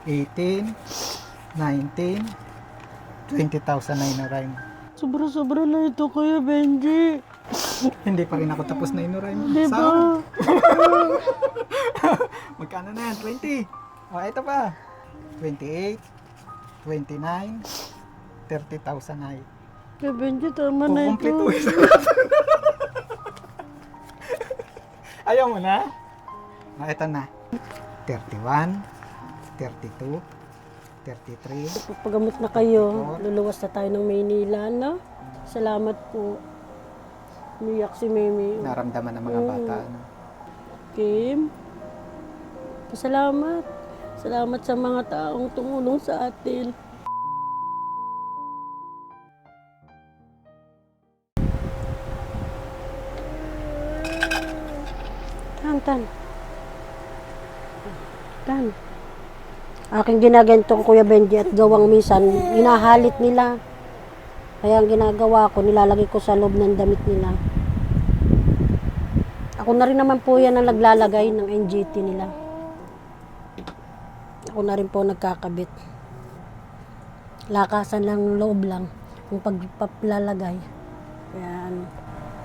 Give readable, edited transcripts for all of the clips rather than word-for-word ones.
18, 19, 20,000 na inurain. Sobra-sobra na ito, Kuya Benji. Hindi pa rin ako tapos na inurain. Di ba? Magkano na yan? 20. O, ito pa. 28, 29, 30,000 ay. Kuya Benji, tama na ito. Kukumpletuhin. Ayaw mo na? O, ito na. 31, 32, 33. Pagpagamot na kayo, luluwas na tayo ng Maynila, no? Salamat po. Umiyak si Mimi. Naramdaman ng mga bata. Ano? Kim, pasalamat. Salamat sa mga taong tumulong sa atin. Tan. Aking ginaganto ko, Kuya Benji, at gawang minsan, hinahalit nila. Kaya ang ginagawa ko, nilalagay ko sa loob ng damit nila. Ako na rin naman po yan ang naglalagay ng NGT nila. Ako na rin po nagkakabit. Lakasan lang, loob lang, yung pagpapalalagay. Kaya ano,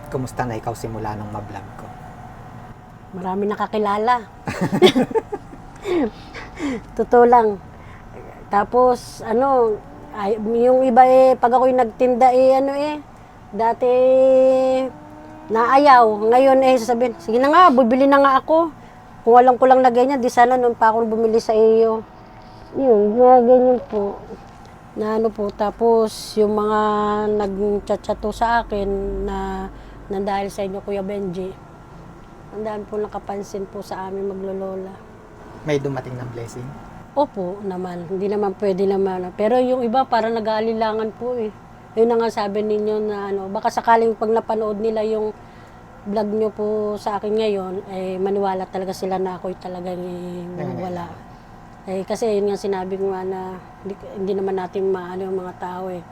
Kumusta na ikaw simula nung mablog ko? marami nakakilala. Totoo lang. Tapos, ano, yung iba pag ako'y nagtinda dati naayaw. Ngayon sasabihin, sige na nga, bibili na nga ako. Kung alam ko lang na ganyan, di sana noon pa ako bumili sa iyo. Yun, ganyan po. Na ano po, tapos yung mga nag-chat-chato sa akin na dahil sa inyo, Kuya Benji, ang dami po nakapansin po sa amin maglolola. May dumating ng blessing? Opo naman, hindi naman pwede naman. Pero yung iba parang nag-aalilangan po eh. Yun na nga sabi ninyo na baka sakaling pag napanood nila yung vlog nyo po sa akin ngayon, maniwala talaga sila na ako'y talagang wala. Kasi yun nga sinabi ko nga na hindi naman natin maano yung mga tao eh.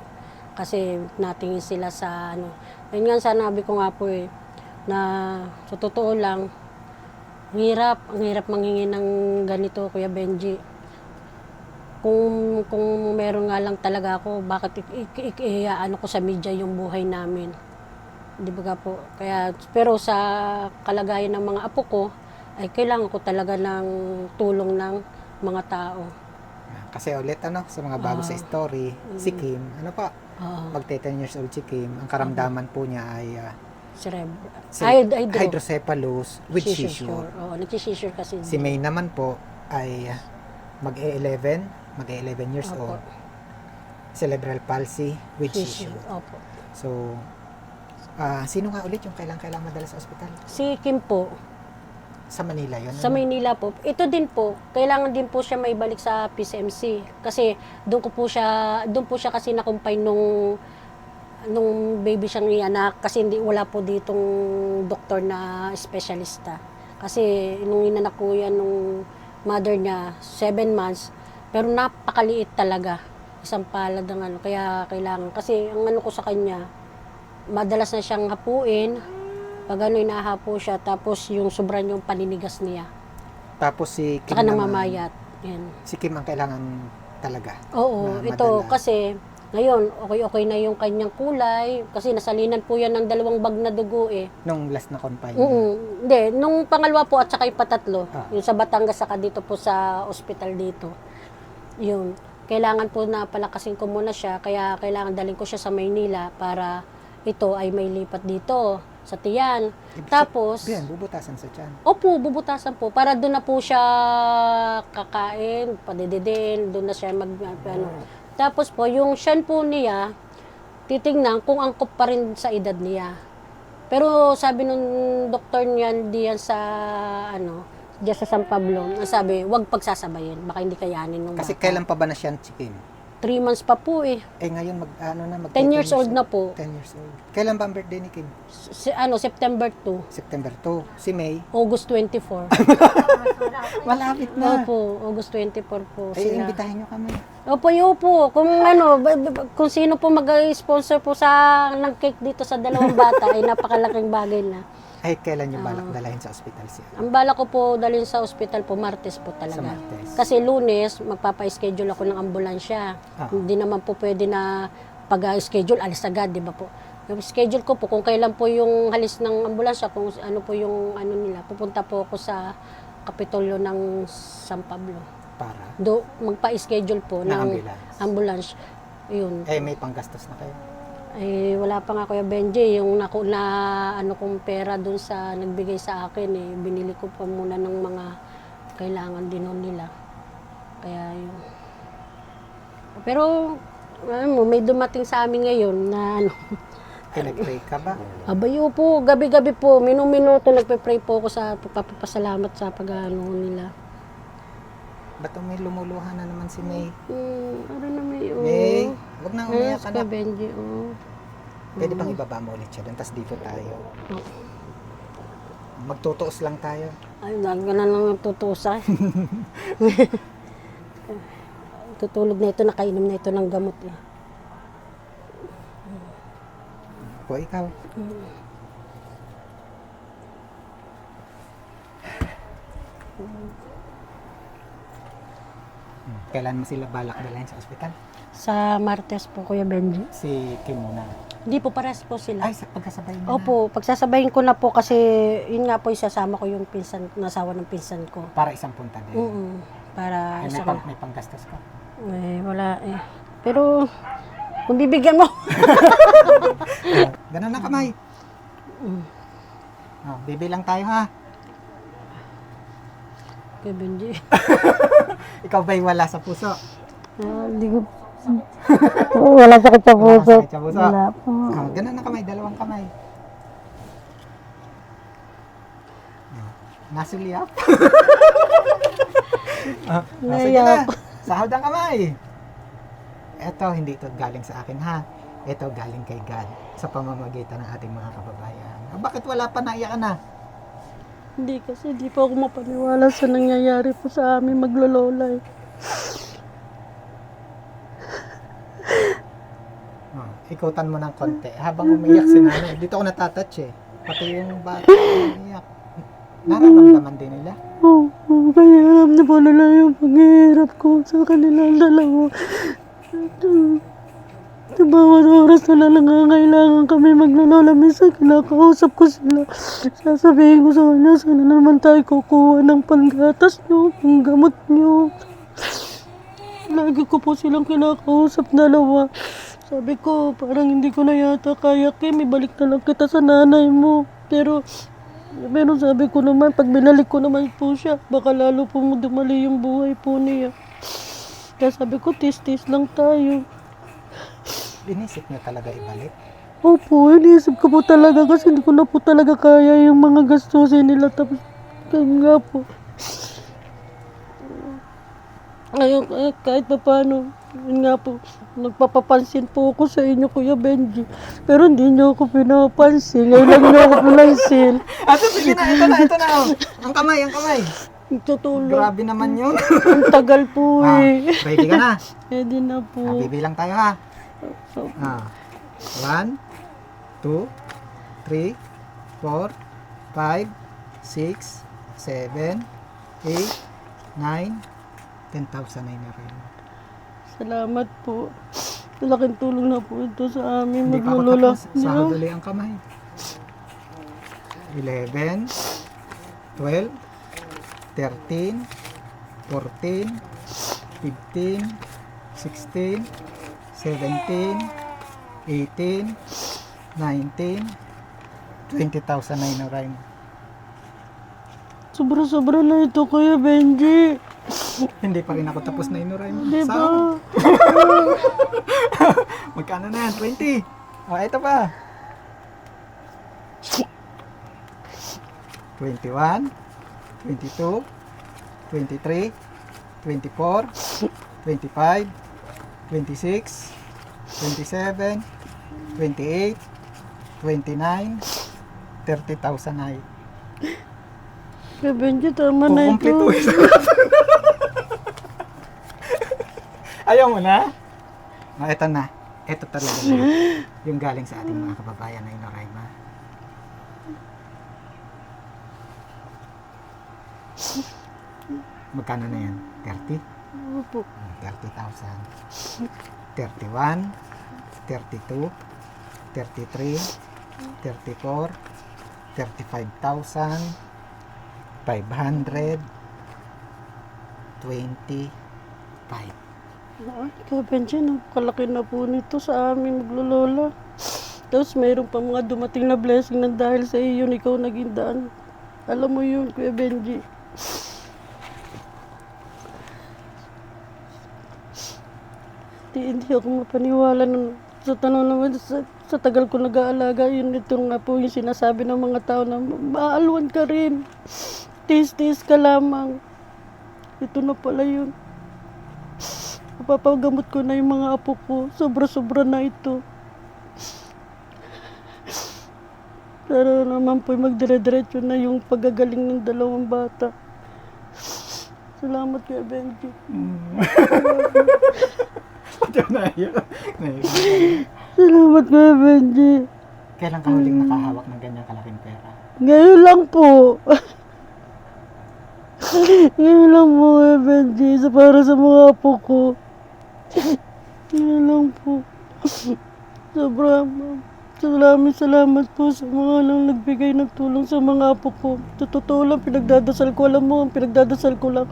Kasi natingin sila sa Yun nga sinabi ko nga po na sa totoo lang, ang hirap manghingi ng ganito, Kuya Benji. Kung meron nga lang talaga ako, bakit ko sa media yung buhay namin? Di ba po? Kaya, pero sa kalagayan ng mga apo ko, ay kailangan ko talaga ng tulong ng mga tao. Kasi ulit sa mga bago sa story, si Kim, magte 10 years old si Kim, ang karamdaman po niya ay hydrocephalus with seizure. Oo, nag-seizure kasi. Si May naman po ay mag-11 years Opo. old. Cerebral palsy with seizure. Opo. So, sino nga ulit yung kailangan madala sa ospital? Si Kim po, Sa Manila yun? sa Maynila po. Ito din po, kailangan din po siya maibalik sa PCMC. Kasi doon po siya kasi nakumpay nung baby siyang ianak kasi wala po ditong doktor na espesyalista. Kasi nung inanak ko yan nung mother niya, 7 months, pero napakaliit talaga. Isang palad ng kaya kailangan. Kasi ang ko sa kanya, madalas na siyang hapuin. Pag inahapo siya, tapos yung sobran yung paninigas niya. Tapos si Kim Saka naman, namamayat. Yan. si Kim ang kailangan talaga. Oo, na ito madala. kasi ngayon, okay na yung kanyang kulay. Kasi nasalinan po yan ng 2 bag na dugo eh. Nung last na confine. Hindi, nung pangalawa po at saka yung patatlo. Ah. Yung sa Batangas, saka dito po sa ospital dito. Yun. Kailangan po na palakasin ko muna siya. Kaya kailangan dalhin ko siya sa Maynila para ito ay may lipat dito sa tiyan. Tapos, bubutasan sa tiyan. opo, bubutasan po. Para doon na po siya kakain, padididin, doon na siya Tapos po, yung shan po niya, titingnan kung angkop pa rin sa edad niya. Pero sabi nung doktor niyan diyan sa diyan sa San Pablo, sabi, wag pagsasabayin, baka hindi kayanin ng Kasi bata. kailan pa ba na siya si Kim? 3 months pa po eh. Ngayon 10 years old na po. 10 years old. Kailan ba ang birthday ni Kim? September 2, September 2. Si May? August 24. Malapit na. Opo, August 24 po sila. Imbitahin nyo kami. Opo. Kung sino po mag-sponsor po ng cake dito sa 2 bata, ay napakalaking bagay na. Ay, kailan nyo balak dalahin sa ospital siya? Ang bala ko po dalhin sa ospital po, Martes po talaga. Sa Martes. Kasi Lunes, magpapa-schedule ako ng ambulansya. Hindi naman po pwede na pag-schedule, alis agad, di ba po? Yung schedule ko po, kung kailan po yung halis ng ambulansya, kung ano po yung ano nila, pupunta po ako sa Kapitolyo ng San Pablo. Para? Magpa-schedule po Na ng ambulance. ambulance. Yun. Eh, may panggastos na kayo. Eh, wala pa nga Kuya Benji, yung ano kong pera dun sa nagbigay sa akin, binili ko pa muna ng mga kailangan din nun nila. Kaya yun. Pero, may dumating sa amin ngayon na ano, Pinag-pray ka ba? abayo po, gabi-gabi po, minuto nagpe-pray po ako sa pagpapasalamat sa pag-ano nila. Ba't may lumuluha na naman si May? Ano na May, May, huwag nang umiyak Yes, ka Kuya na. Benji, Pwede bang ibaba mo ulit siya doon, tapos dito tayo. Magtutuos lang tayo. Ay, gano'n na lang tutusay. Tutulog na ito, nakainom na ito ng gamot. Po, ikaw. Kailan mo sila balak dalhin sa ospital? Sa Martes po, Kuya Benji. Si Kim muna. Hindi po, pares po sila. Ay, pagkasabay mo na. Opo, pagsasabayin ko na po kasi yun nga po isasama ko yung nasawa ng pinsan ko. Para isang punta din. Para Ay, isa may panggastos ka. wala eh. Pero, kung bibigyan mo. Ganun na kamay. Bibilang tayo ha. Kuya Benji. Ikaw ba'y wala sa puso? Hindi ko. Wala sakit sa Wala sakit sa puso. Wala po. Ganun na kamay, dalawang kamay. Nasulyap. Sige na. Sahod ang kamay. Eto, hindi ito galing sa akin ha. Ito galing kay God sa pamamagitan ng ating mga kababayan. Bakit wala pa, naiyak ka na? Hindi kasi di pa ako mapaniwala sa nangyayari po sa amin maglolola eh. Ikutan mo ng konti. Habang umiyak si nanay, dito ako natatouch eh. Pati yung bata umiyak. Nararamdaman din nila. Kaya alam na po nila yung paghihirap ko sa kanilang dalawa. Sa bawat oras na nangangailangan kami maglolola, minsan kinakausap ko sila. Sasabihin ko sa kanya, sana naman tayo kukuha ng panggatas nyo, panggamot nyo. Lagi ko po silang kinakausap dalawa. Sabi ko, parang hindi ko na yata kaya, Kim, ibalik na lang kita sa nanay mo. Pero sabi ko naman, pag binalik ko naman po siya, baka lalo po dumali yung buhay po niya. Kaya sabi ko, tis-tis lang tayo. Inisip niya talaga ibalik. Opo, inisip ko po talaga kasi hindi ko na po talaga kaya yung mga gastusin nila. Tapos, kaya nga po. Ngayon, kahit pa paano, yun nga po, nagpapapansin po ako sa inyo, Kuya Benji. Pero hindi niyo ako pinapansin. Ngayon lang niyo ako pinansin. Sige na, ito na. Ang kamay. Tutulog. Grabe naman yun. Ang tagal po eh. Ready ka na? Pwede na po. Bibilang tayo ha. 1, 2, 3, 4, 5, 6, 7, 8, 9, 10,000 na rin. Salamat po. Malaking tulong na po ito sa amin. Hindi pa ako Maglulula. tapos. Sahod ulit ang kamay. 11, 12, 13, 14, 15, 16, 17, 18, 19, 20,000 na rin. Sobra-sobra na ito, Kuya Benji. Hindi pa rin ako tapos na inuray mo. Di ba? Magkano na yan? 20. Ito pa. 21, 22, 23, 24, 25, 26, 27, 28, 29, 30,000 na yun. Kuya Benji, tama na ito. Kukumpleto. Ayaw mo na? Ito na. Ito talaga yung galing sa ating mga kababayan na Inoraima. Magkano na yan? 30? Opo. 30,000. 31, 32, 33, 34, 35,000, 525. Ay, Benji, kalaki na po nito sa amin maglolola. Tapos mayroon pa mga dumating na blessing na dahil sa iyo, ikaw naging daan. Alam mo yun, Kuya Benji. Hindi ako mapaniwala sa tanong naman sa tagal ko nag-aalaga. Yun ito nga po yung sinasabi ng mga tao na maalwan ka rin. Tis-tis ka lamang. Ito na pala yun. Papagamot ko na yung mga apo ko. Sobra-sobra na ito. Pero naman po magdire-diretso na yung paggagaling ng dalawang bata. Salamat Kuya Benji. Salamat Kuya Benji. Kailan ka huling nakahawak ng ganyang kalaking pera? Ngayon lang po. Ngayon lang po Kuya Benji. Para sa mga apo ko. Ngayon lang po. Salamat po sa mga nagbigay ng tulong sa mga apo ko. Sa totoo lang, pinagdadasal ko. Alam mo, ang pinagdadasal ko lang,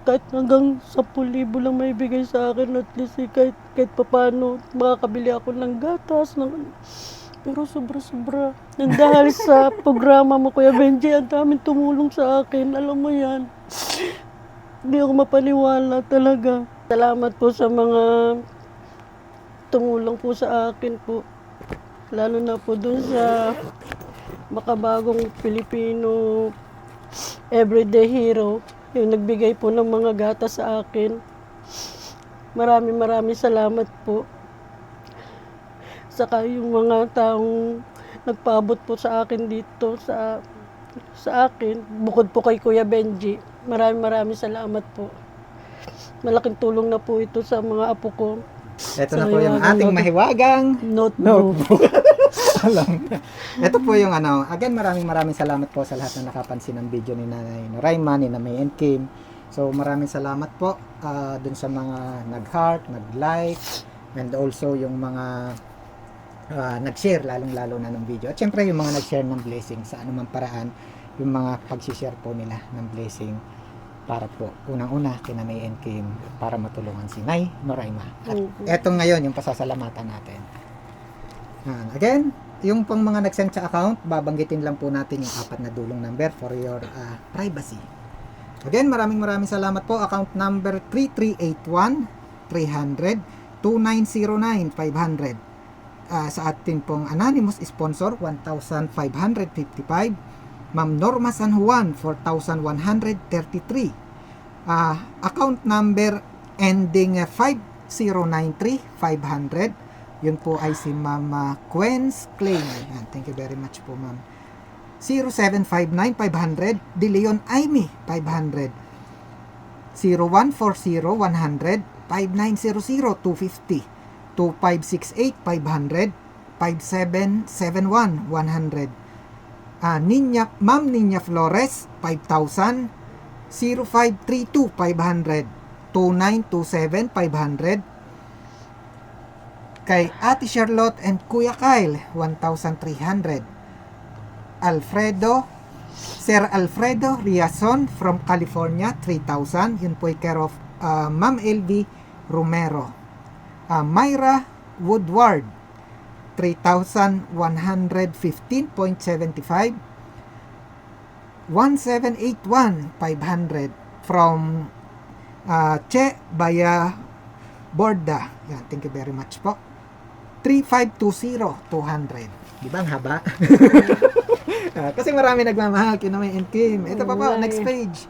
kahit hanggang 10,000 lang may bigay sa akin, at least kahit papano, makakabili ako ng gatas. Pero sobra-sobra. And dahil sa programa mo, Kuya Benji, ang daming tumulong sa akin. Alam mo yan. Hindi ako mapaniwala talaga. Salamat po sa mga tumulong po sa akin po. Lalo na po dun sa makabagong Pilipino everyday hero, yung nagbigay po ng mga gatas sa akin. Maraming salamat po. Saka yung mga taong nagpaabot po sa akin dito sa akin, bukod po kay Kuya Benji, maraming salamat po. Malaking tulong na po ito sa mga apo ko. Ito na po yung ating mahiwagang notebook. Alam. Ito po yung again, maraming salamat po sa lahat na nakapansin ng video ni Nanay Noraima, ni May and Kim. So maraming salamat po dun sa mga nag-heart, nag-like, and also yung mga nag-share lalong-lalo na ng video. At syempre yung mga nag-share ng blessing sa anumang paraan, yung mga pag-share po nila ng blessing para po unang-una kina May and Kim para matulungan si Nay Noraima. At eto ngayon yung pasasalamatan natin. Again, yung pang mga nag-send sa account, babanggitin lang po natin yung 4 na dulong number for your privacy. Again, maraming salamat po. Account number 3381 300 2909 500. Sa atin pong anonymous sponsor, 1,555. Ma'am Norma San Juan, 4,133. Account number ending 5093 500. Yun po ay si Ma'am Quen's Claim. Thank you very much po, Ma'am. 0759 500. De Leon Aimee, 500. 0140 100 5900 250. 2568 500. 5771 100. Ma'am Ninya Flores, 5,000. 0532 500. 2927 500. Kay Ate Charlotte and Kuya Kyle, 1,300. Sir Alfredo Riazon from California, 3,000. Yun po ay care of Ma'am LV Romero. Myra Woodward, 3,115.75. 1781 500 from Che Baya Borda. Yan, thank you very much po. 3520 200. Di ba ang haba? Kasi marami nagmamahal kina May and Kim. Ito pa po, next page.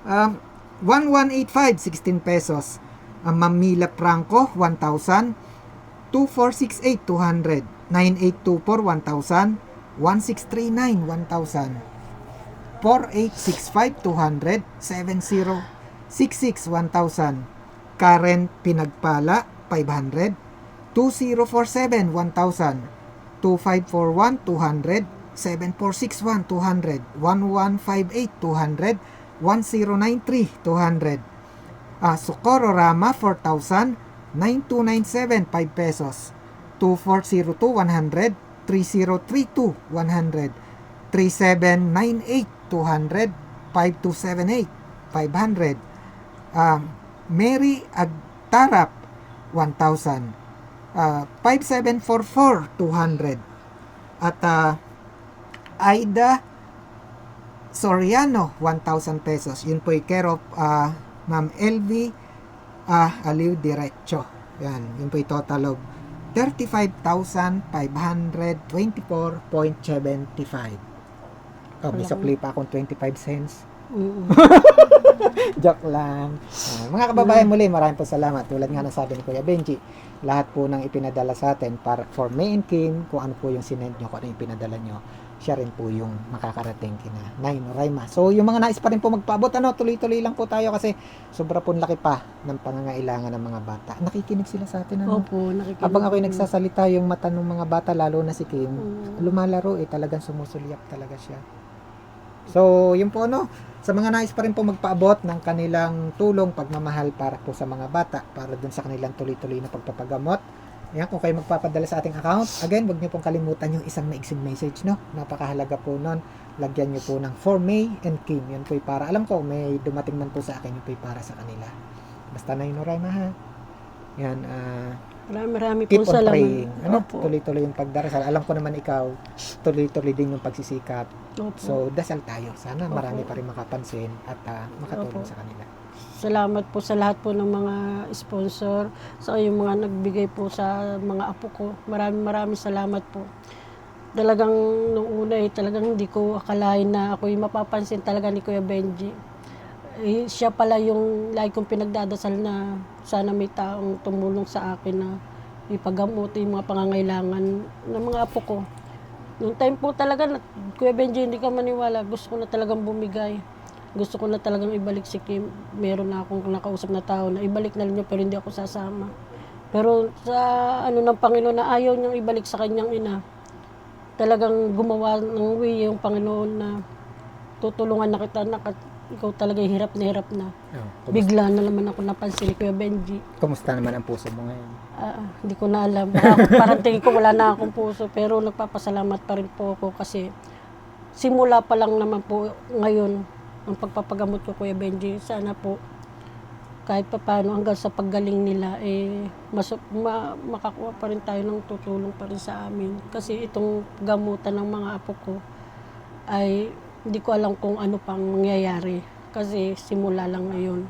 1185 16 pesos. Ma'am Mila Franco, 1,000. 2468 200. 9824 1,000. 1639 1,000. 4865 200. 7066 1,000. Karen Pinagpala, 500. 2047 1,000. 2541 200. 7461 200. 1158 200. 1093, 200. Socorro Rama, 4,000. 9297, 5 pesos. 2402, 100. 3032, 100. 3798, 200. 5278, 500. Mary Agtarap, 1,000. 5744, 200. At Aida Soriano, 1,000 pesos. Yun po care of Ma'am LV Aliw Diretso. Yan, yun po total of 35,524.75. May sukli pa akong 25 cents. Joke lang. Mga kababayan, muli maraming po salamat. Tulad nga ng sabi ni Kuya Benji, lahat po ng ipinadala sa atin para for May and Kim, kung ano po yung sinend nyo, kung ano yung pinadala nyo, siya rin po yung makakarating kina Nay Noraima. So yung mga nais pa rin po magpaabot, tuloy-tuloy lang po tayo kasi sobra po laki pa ng pangangailangan ng mga bata. Nakikinig sila sa atin. Opo, nakikinig. Habang ako'y nagsasalita, yung mata ng mga bata, lalo na si Kim, lumalaro talagang sumusulyap talaga siya. So, yun po sa mga nais pa rin po magpaabot ng kanilang tulong, pagmamahal para po sa mga bata, para dun sa kanilang tuloy-tuloy na pagpapagamot. Ayan, kung kayo magpapadala sa ating account, again, wag niyo pong kalimutan yung isang maiksing message, napakahalaga po nun. Lagyan niyo po ng for May and Kim. Yan po para, alam ko, may dumating man po sa akin, yun po para sa kanila. Basta na yun, Noraima, ha? Yan, Marami keep po on salamat. praying. Opo. Tuloy-tuloy yung pagdarasal. Alam ko naman ikaw, tuloy-tuloy din yung pagsisikap. Opo. So, dasal tayo. Sana marami Opo. pa rin makapansin at makatulong Opo. sa kanila. Salamat po sa lahat po ng mga sponsor, sa yung mga nagbigay po sa mga apo ko. Maraming salamat po. Talagang nung una talagang hindi ko akalain na ako yung mapapansin talaga ni Kuya Benji. Siya pala yung lagi kong pinagdadasal na sana may taong tumulong sa akin na ipagamot yung mga pangangailangan ng mga apo ko. Noong time po talaga, Kuya Benji, hindi ka maniwala, gusto ko na talagang bumigay. Gusto ko na talagang ibalik si Kim. Meron na akong nakausap na tao na ibalik na niyo pero hindi ako sasama. Pero sa ng Panginoon na ayaw niyang ibalik sa kanyang ina, talagang gumawa ng way yung Panginoon na tutulungan na kita na ikaw talaga hirap na. Bigla na naman ako napansin ni Kuya Benji. Kumusta naman ang puso mo ngayon? Hindi ko na alam. Parang tingin ko wala na akong puso pero nagpapasalamat pa rin po ako kasi simula pa lang naman po ngayon ang pagpapagamot ko, Kuya Benji. Sana po kahit pa paano hanggang sa paggaling nila makakuha pa rin tayo ng tutulong pa rin sa amin. Kasi itong gamutan ng mga apo ko ay hindi ko alam kung ano pang mangyayari kasi simula lang ngayon.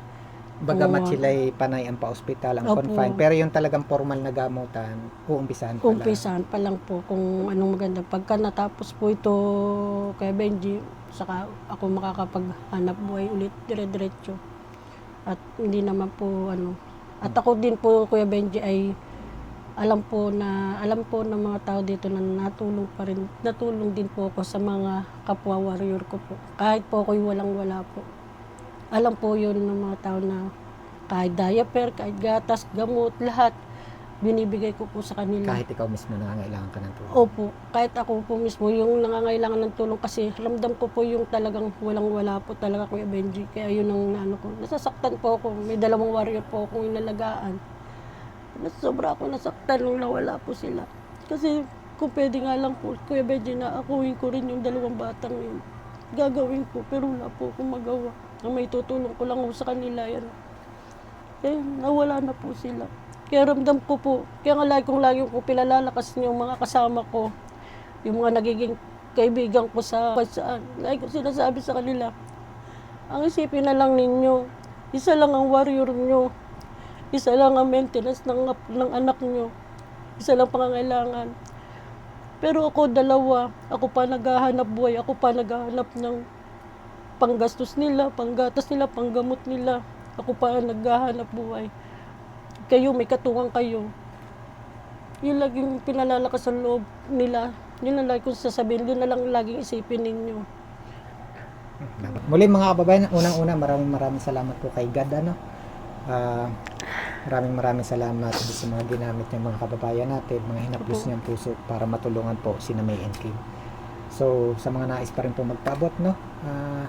Bagamat sila'y panay ang pa-ospital, ang Opo. confine, pero yung talagang formal na gamutan, uumpisahan pa lang. Umpisahan pa lang po kung anong maganda. Pagka natapos po ito kay Benji, saka ako makakapaghanap buhay ulit dire-diretso. At hindi naman po At ako din po, Kuya Benji, ay alam po ng mga tao dito na natulong din po ako sa mga kapwa warrior ko po. Kahit po ako'y walang-wala po. Alam po yun ng mga tao na kahit diaper, kahit gatas, gamot, lahat, binibigay ko po sa kanila. Kahit ikaw mismo nangangailangan ka ng tulong. Opo, kahit ako po mismo, yung nangangailangan ng tulong kasi ramdam ko po yung talagang walang-wala po talaga, Kuya Benji. Kaya yun ang ko. Nasasaktan po ako. May 2 warrior po akong inalagaan. Sobra ako nasaktan nung nawala po sila. Kasi kung pwede nga lang po, Kuya Benji, na akuhin ko rin yung 2 batang yun. Gagawin ko, pero wala po akong magawa. Ang may tutulong ko lang sa kanila yan. Eh, nawala na po sila. Kaya ramdam ko po, kaya nga lagi ko pinalalakas yung mga kasama ko, yung mga nagiging kaibigan ko sa saan. Lagi ko sinasabi sa kanila, ang isipin na lang ninyo, isa lang ang warrior nyo, isa lang ang maintenance ng anak nyo, isa lang pangangailangan. Pero ako 2, ako pa naghahanap buhay, ako pa naghahanap ng panggastos nila, panggatas nila, panggamot nila. Ako pa naghahanap buhay. Kayo, may katungan kayo. Yun laging pinalalakas sa loob nila. Yun ang lagi kong sasabihin, yun na lang laging isipin ninyo. Muli mga kababayan, unang-una maraming salamat po kay God. Maraming salamat sa mga ginamit ng mga kababayan natin, mga hinaplos niyang puso para matulungan po si May and Kim. So, sa mga nais pa rin po magpaabot, no?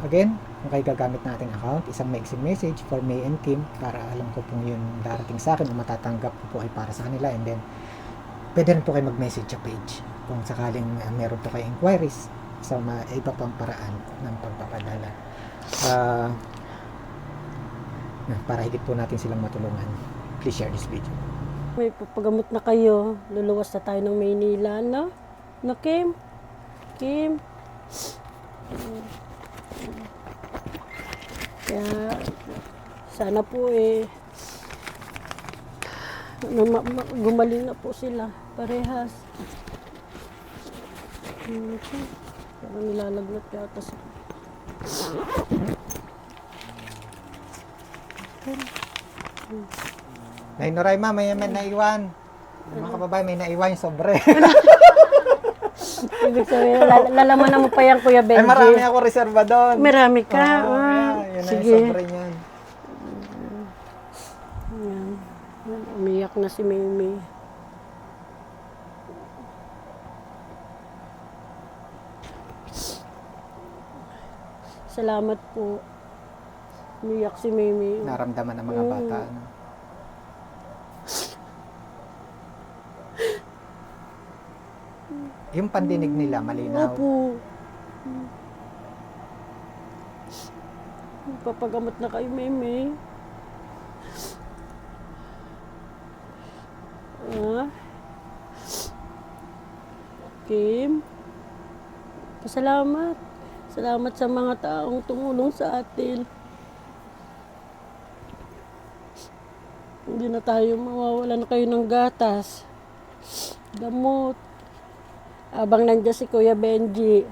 Again, kung kayo gagamit nating account, isang maiksing message for May and Kim para alam ko po yung darating sa akin o matatanggap ko po ay para sa kanila. And then, pwede rin po kayo mag-message sa page kung sakaling meron po kayo inquiries sa iba pang paraan ng pagpapadala. Para higit po natin silang matulungan, please share this video. May papagamot na kayo. Luluwas na tayo ng Maynila, no? No, Kim? Kim? Kaya, sana po gumaling na po sila. Parehas. Parang nilalagnat yata sa... Nay Noraima, may naiwan. Mga kababayan, may naiwan yung sobre. Ibig sabihin, lalaman mo pa yan, Kuya Benji. Ay, marami ako reserva doon. Marami ka. Yun na Sige. yung sobre niyan. Yan. Umiyak na si Mimi. Salamat po. Umiyak si Mimi. Naramdaman ng mga bata. Ano? Yung pandinig nila, malinaw. Opo. Papagamot na kayo, Mimi. Kim? Pasalamat. Salamat sa mga taong tumulong sa atin. Hindi na tayo mawawalan kayo ng gatas, gamot. Habang nandiyan si Kuya Benji,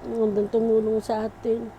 nandun tumulong sa atin.